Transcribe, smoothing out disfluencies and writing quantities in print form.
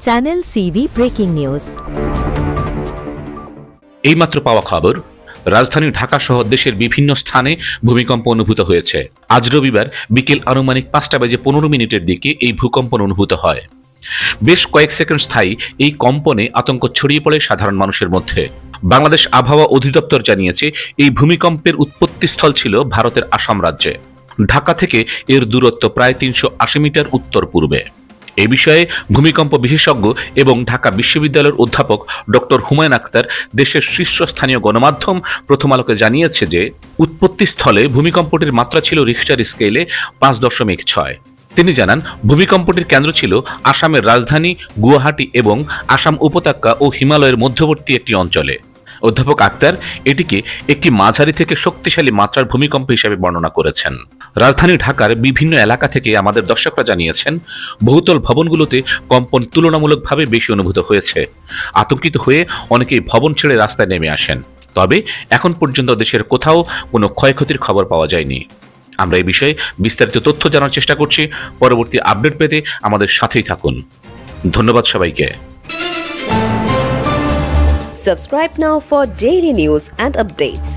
Channel CB breaking news. এইমাত্র পাওয়া খবর, রাজধানী ঢাকা সহ দেশের বিভিন্ন স্থানে ভূমিকম্প অনুভূত হয়েছে। আজ রবিবার বিকেল আনুমানিক 5:15 দিকে এই ভূকম্পন অনুভূত হয়। বেশ কয়েক সেকেন্ড স্থায়ী এই কম্পনে আতঙ্ক ছড়িয়ে পড়ে সাধারণ মানুষের মধ্যে। বাংলাদেশ আবহাওয়া অধিদপ্তর জানিয়েছে, এই ভূমিকম্পের উৎপত্তিস্থল ছিল ভারতের আসাম রাজ্যে। ঢাকা থেকে এর দূরত্ব প্রায় 380 মিটার উত্তর পূর্বে। এ বিষয়ে ভূমিকম্প বিশেষজ্ঞ এবং ঢাকা বিশ্ববিদ্যালয়ের অধ্যাপক ডক্টর হুমায়ুন আখতার দেশের শীর্ষস্থানীয় গণমাধ্যম প্রথম আলোকে জানিয়েছে যে, উৎপত্তিস্থলে ভূমিকম্পটির মাত্রা ছিল রিখটার স্কেলে 5.6। তিনি জানান, ভূমিকম্পটির কেন্দ্র ছিল আসামের রাজধানী গুয়াহাটি এবং আসাম উপত্যকা ও হিমালয়ের মধ্যবর্তী একটি অঞ্চলে। অধ্যাপক আক্তার এটিকে একটি মাঝারি থেকে শক্তিশালী মাত্রার ভূমিকম্প হিসেবে বর্ণনা করেছেন। রাজধানী ঢাকার বিভিন্ন এলাকা থেকে আমাদের দর্শকরা জানিয়েছেন, বহুতল ভবনগুলোতে কম্পন তুলনামূলকভাবে বেশি অনুভূত হয়েছে। আতঙ্কিত হয়ে অনেকেই ভবন ছেড়ে রাস্তায় নেমে আসেন। তবে এখন পর্যন্ত দেশের কোথাও কোনো ক্ষয়ক্ষতির খবর পাওয়া যায়নি। আমরা এই বিষয়ে বিস্তারিত তথ্য জানার চেষ্টা করছি। পরবর্তী আপডেট পেতে আমাদের সাথেই থাকুন। ধন্যবাদ সবাইকে। Subscribe now for daily news and updates.